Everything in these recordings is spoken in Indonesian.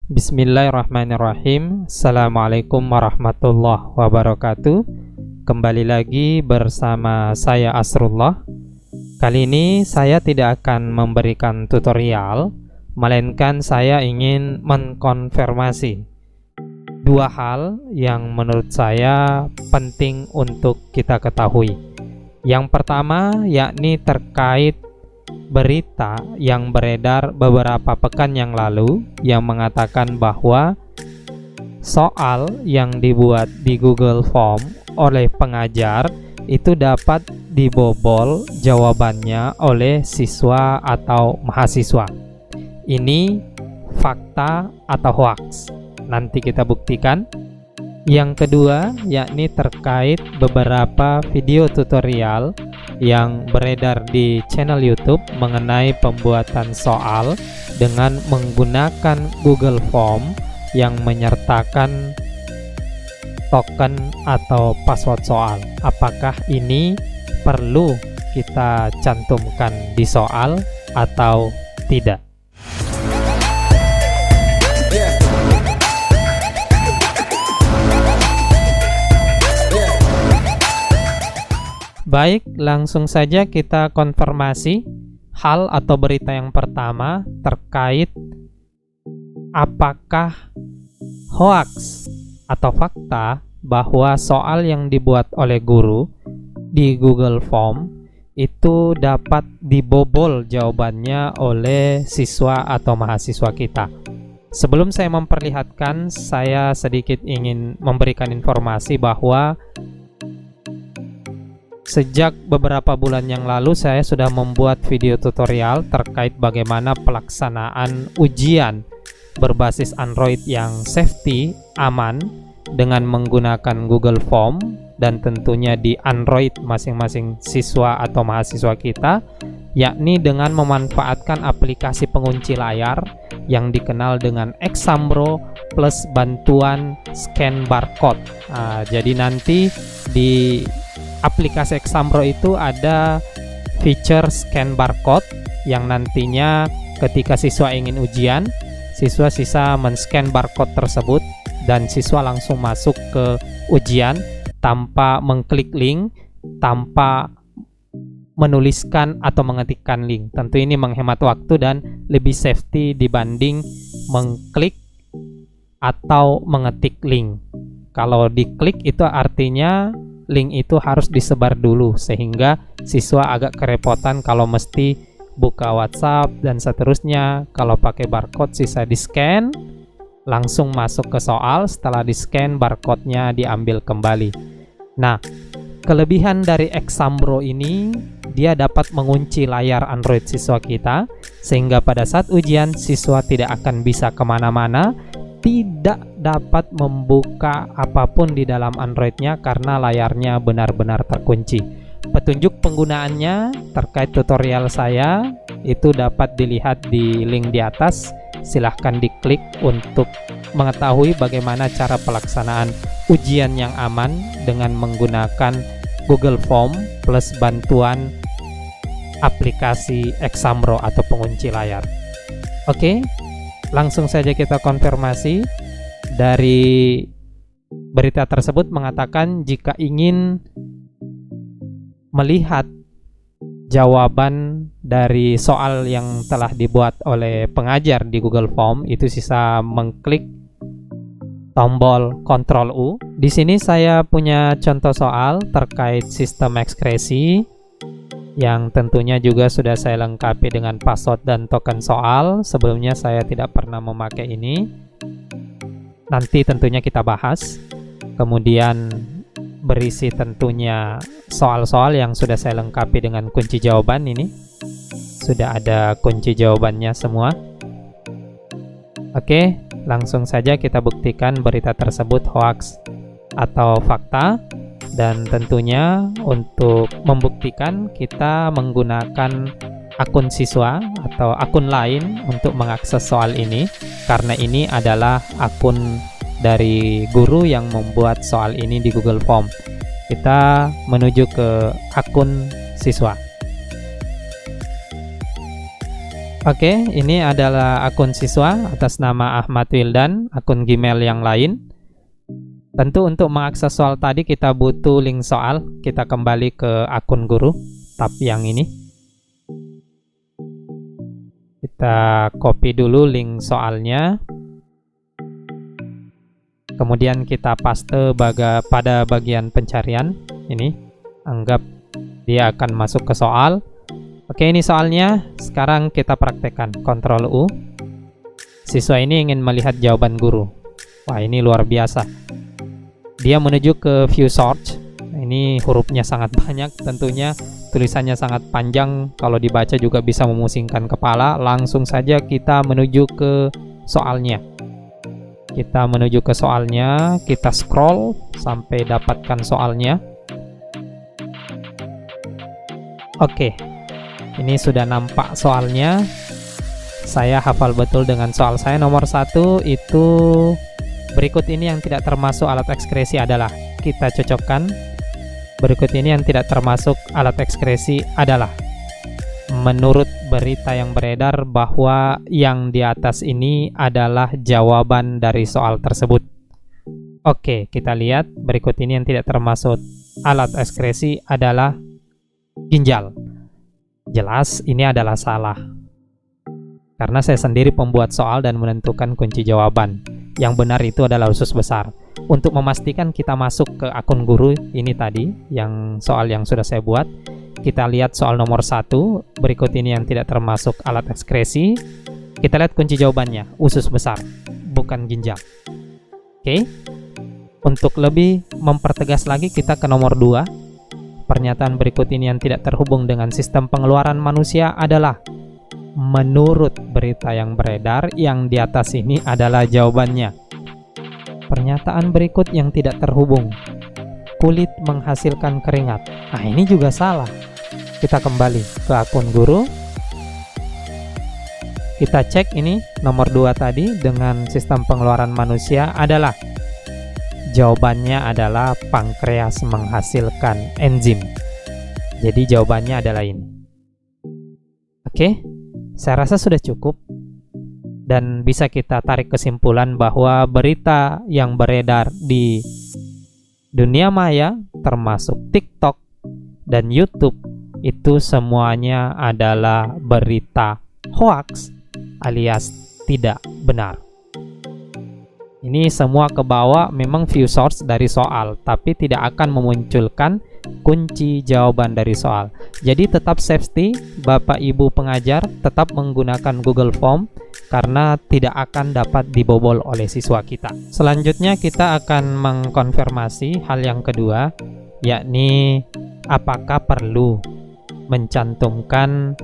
Bismillahirrahmanirrahim. Assalamualaikum warahmatullahi wabarakatuh. Kembali lagi bersama saya Asrullah. Kali ini saya tidak akan memberikan tutorial, melainkan saya ingin mengkonfirmasi dua hal yang menurut saya penting untuk kita ketahui. Yang pertama yakni terkait berita yang beredar beberapa pekan yang lalu yang mengatakan bahwa soal yang dibuat di Google Form oleh pengajar itu dapat dibobol jawabannya oleh siswa atau mahasiswa. Ini fakta atau hoax? Nanti kita buktikan. Yang kedua yakni terkait beberapa video tutorial yang beredar di channel YouTube mengenai pembuatan soal dengan menggunakan Google Form yang menyertakan token atau password soal. Apakah ini perlu kita cantumkan di soal atau tidak? Baik, langsung saja kita konfirmasi hal atau berita yang pertama terkait apakah hoax atau fakta bahwa soal yang dibuat oleh guru di Google Form itu dapat dibobol jawabannya oleh siswa atau mahasiswa kita. Sebelum saya memperlihatkan, saya sedikit ingin memberikan informasi bahwa sejak beberapa bulan yang lalu saya sudah membuat video tutorial terkait bagaimana pelaksanaan ujian berbasis Android yang safety, aman dengan menggunakan Google Form dan tentunya di Android masing-masing siswa atau mahasiswa kita, yakni dengan memanfaatkan aplikasi pengunci layar yang dikenal dengan Exambro plus bantuan scan barcode. Jadi nanti di aplikasi Exambro itu ada feature scan barcode yang nantinya ketika siswa ingin ujian, siswa sisa men-scan barcode tersebut dan siswa langsung masuk ke ujian tanpa mengklik link, tanpa menuliskan atau mengetikkan link. Tentu ini menghemat waktu dan lebih safety dibanding mengklik atau mengetik link. Kalau diklik itu artinya link itu harus disebar dulu sehingga siswa agak kerepotan kalau mesti buka WhatsApp dan seterusnya. Kalau pakai barcode sisa di-scan, langsung masuk ke soal, setelah di-scan barcode-nya diambil kembali. Nah, kelebihan dari Exambro ini dia dapat mengunci layar Android siswa kita sehingga pada saat ujian siswa tidak akan bisa kemana-mana, tidak dapat membuka apapun di dalam Androidnya karena layarnya benar-benar terkunci. Petunjuk penggunaannya terkait tutorial saya itu dapat dilihat di link di atas. Silahkan diklik untuk mengetahui bagaimana cara pelaksanaan ujian yang aman dengan menggunakan Google Form plus bantuan aplikasi Exambro atau pengunci layar. Oke. Langsung saja kita konfirmasi. Dari berita tersebut mengatakan jika ingin melihat jawaban dari soal yang telah dibuat oleh pengajar di Google Form, itu sisa mengklik tombol Ctrl U. Di sini saya punya contoh soal terkait sistem ekskresi yang tentunya juga sudah saya lengkapi dengan password dan token soal. Sebelumnya saya tidak pernah memakai ini. Nanti tentunya kita bahas. Kemudian berisi tentunya soal-soal yang sudah saya lengkapi dengan kunci jawaban ini. Sudah ada kunci jawabannya semua. Oke, langsung saja kita buktikan berita tersebut hoax atau fakta. Dan tentunya untuk membuktikan kita menggunakan akun siswa atau akun lain untuk mengakses soal ini, karena ini adalah akun dari guru yang membuat soal ini di Google Form. Kita menuju ke akun siswa. Oke, ini adalah akun siswa atas nama Ahmad Wildan, akun Gmail yang lain. Tentu untuk mengakses soal tadi kita butuh link soal. Kita kembali ke akun guru, tab yang ini. Kita copy dulu link soalnya. Kemudian kita paste pada bagian pencarian. Ini, anggap dia akan masuk ke soal. Oke, ini soalnya. Sekarang kita praktekkan. Ctrl U. Siswa ini ingin melihat jawaban guru. Wah, ini luar biasa. Dia menuju ke view source. Ini hurufnya sangat banyak, tentunya tulisannya sangat panjang. Kalau dibaca juga bisa memusingkan kepala. Langsung saja kita menuju ke soalnya. Kita menuju ke soalnya. Kita scroll sampai dapatkan soalnya. Oke. Ini sudah nampak soalnya. Saya hafal betul dengan soal saya. Nomor 1 itu berikut ini yang tidak termasuk alat ekskresi adalah. Kita cocokkan. Berikut ini yang tidak termasuk alat ekskresi adalah. Menurut berita yang beredar bahwa yang di atas ini adalah jawaban dari soal tersebut. Oke, kita lihat berikut ini yang tidak termasuk alat ekskresi adalah ginjal. Jelas ini adalah salah. Karena saya sendiri pembuat soal dan menentukan kunci jawaban. Yang benar itu adalah usus besar. Untuk memastikan kita masuk ke akun guru ini tadi, yang soal yang sudah saya buat, kita lihat soal nomor 1. Berikut ini yang tidak termasuk alat ekskresi. Kita lihat kunci jawabannya, usus besar, bukan ginjal. Oke. Untuk lebih mempertegas lagi, kita ke nomor 2. Pernyataan berikut ini yang tidak terhubung dengan sistem pengeluaran manusia adalah. Menurut berita yang beredar, yang di atas ini adalah jawabannya. Pernyataan berikut yang tidak terhubung. Kulit menghasilkan keringat. Nah, ini juga salah. Kita kembali ke akun guru. Kita cek ini nomor 2 tadi dengan sistem pengeluaran manusia adalah. Jawabannya adalah pankreas menghasilkan enzim. Jadi jawabannya adalah ini. Oke, saya rasa sudah cukup. Dan bisa kita tarik kesimpulan bahwa berita yang beredar di dunia maya, termasuk TikTok dan YouTube, itu semuanya adalah berita hoax alias tidak benar. Ini semua ke bawah memang view source dari soal, tapi tidak akan memunculkan kunci jawaban dari soal. Jadi tetap safety, Bapak Ibu pengajar tetap menggunakan Google Form karena tidak akan dapat dibobol oleh siswa kita. Selanjutnya kita akan mengkonfirmasi hal yang kedua, yakni apakah perlu mencantumkan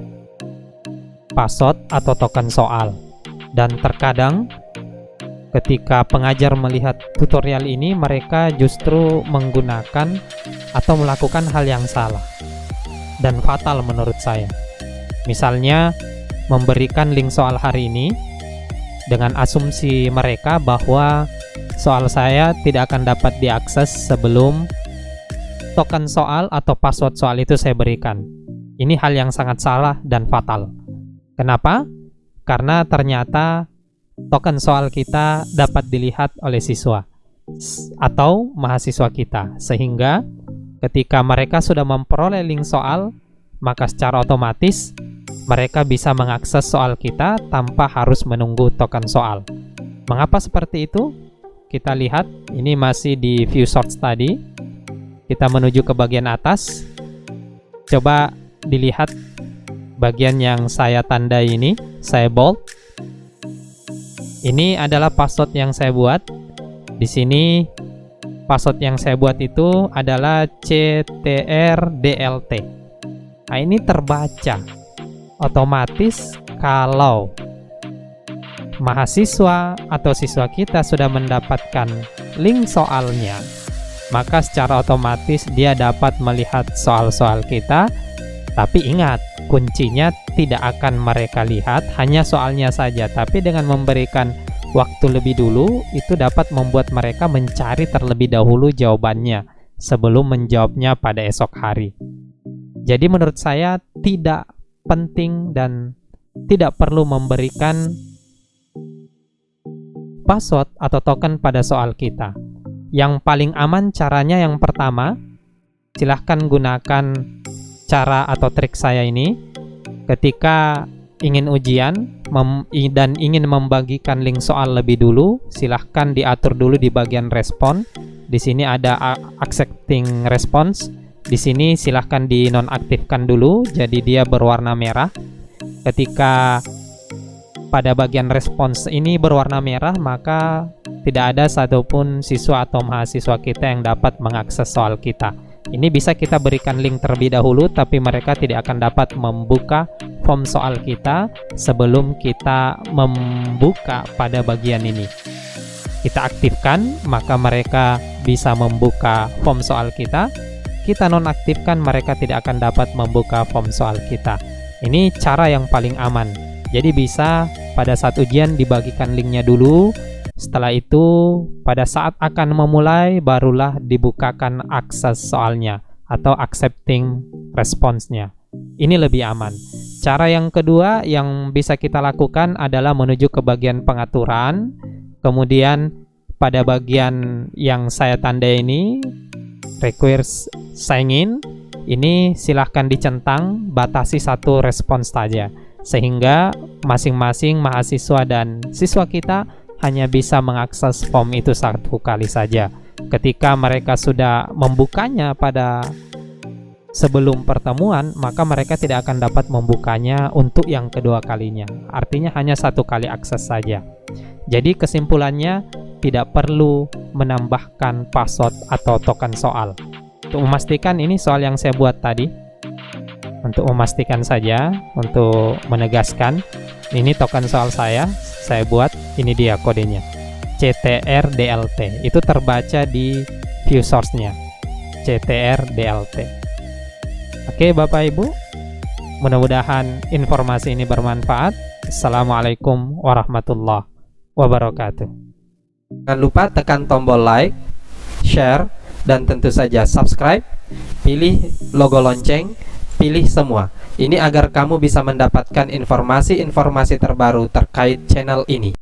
password atau token soal. Dan terkadang ketika pengajar melihat tutorial ini, mereka justru menggunakan atau melakukan hal yang salah dan fatal menurut saya. Misalnya, memberikan link soal hari ini dengan asumsi mereka bahwa soal saya tidak akan dapat diakses sebelum token soal atau password soal itu saya berikan. Ini hal yang sangat salah dan fatal. Kenapa? Karena ternyata token soal kita dapat dilihat oleh siswa atau mahasiswa kita, sehingga ketika mereka sudah memperoleh link soal, maka secara otomatis mereka bisa mengakses soal kita tanpa harus menunggu token soal. Mengapa seperti itu? Kita lihat, ini masih di view source tadi. Kita menuju ke bagian atas. Coba dilihat bagian yang saya tandai ini, saya bold. Ini adalah password yang saya buat. Di sini password yang saya buat itu adalah CTRDLT. Nah, ini terbaca. Otomatis kalau mahasiswa atau siswa kita sudah mendapatkan link soalnya, maka secara otomatis dia dapat melihat soal-soal kita. Tapi ingat, kuncinya tidak akan mereka lihat, hanya soalnya saja. Tapi dengan memberikan waktu lebih dulu, itu dapat membuat mereka mencari terlebih dahulu jawabannya sebelum menjawabnya pada esok hari. Jadi menurut saya tidak penting dan tidak perlu memberikan password atau token pada soal kita. Yang paling aman caranya yang pertama, silahkan gunakan cara atau trik saya ini. Ketika ingin ujian dan ingin membagikan link soal lebih dulu, silahkan diatur dulu di bagian respon. Di sini ada accepting response. Di sini silahkan dinonaktifkan dulu, jadi dia berwarna merah. Ketika pada bagian respons ini berwarna merah, maka tidak ada satupun siswa atau mahasiswa kita yang dapat mengakses soal kita. Ini bisa kita berikan link terlebih dahulu, tapi mereka tidak akan dapat membuka form soal kita sebelum kita membuka pada bagian ini. Kita aktifkan, maka mereka bisa membuka form soal kita. Kita nonaktifkan, mereka tidak akan dapat membuka form soal kita. Ini cara yang paling aman. Jadi bisa pada saat ujian dibagikan linknya dulu. Setelah itu pada saat akan memulai barulah dibukakan akses soalnya atau accepting response-nya. Ini lebih aman. Cara yang kedua yang bisa kita lakukan adalah menuju ke bagian pengaturan. Kemudian pada bagian yang saya tandai ini, requires sign in, ini silahkan dicentang, batasi satu respons saja, sehingga masing-masing mahasiswa dan siswa kita hanya bisa mengakses form itu satu kali saja. Ketika mereka sudah membukanya pada sebelum pertemuan, maka mereka tidak akan dapat membukanya untuk yang kedua kalinya. Artinya hanya satu kali akses saja. Jadi kesimpulannya, tidak perlu menambahkan password atau token soal. Untuk memastikan, ini soal yang saya buat tadi. Untuk memastikan saja, untuk menegaskan, ini token soal saya buat, ini dia kodenya, CTRDLT. Itu terbaca di view source-nya, CTRDLT. Oke Bapak Ibu, mudah-mudahan informasi ini bermanfaat. Assalamualaikum warahmatullahi wabarakatuh. Jangan lupa tekan tombol like, share, dan tentu saja subscribe. Pilih logo lonceng, pilih semua. Ini agar kamu bisa mendapatkan informasi-informasi terbaru terkait channel ini.